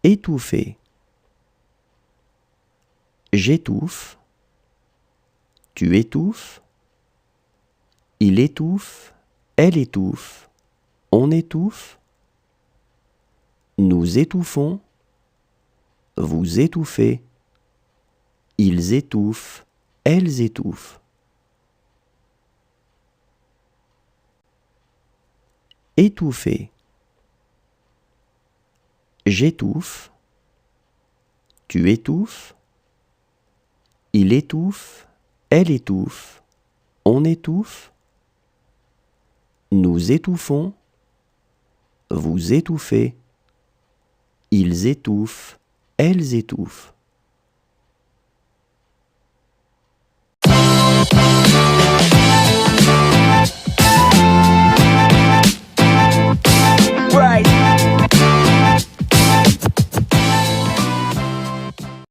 Étouffer. J'étouffe. Tu étouffes. Il étouffe. Elle étouffe. On étouffe. Nous étouffons. Vous étouffez. Ils étouffent. Elles étouffent. Étouffer. J'étouffe. Tu étouffes. Il étouffe. Elle étouffe. On étouffe. Nous étouffons. Vous étouffez. Ils étouffent. Elles étouffent.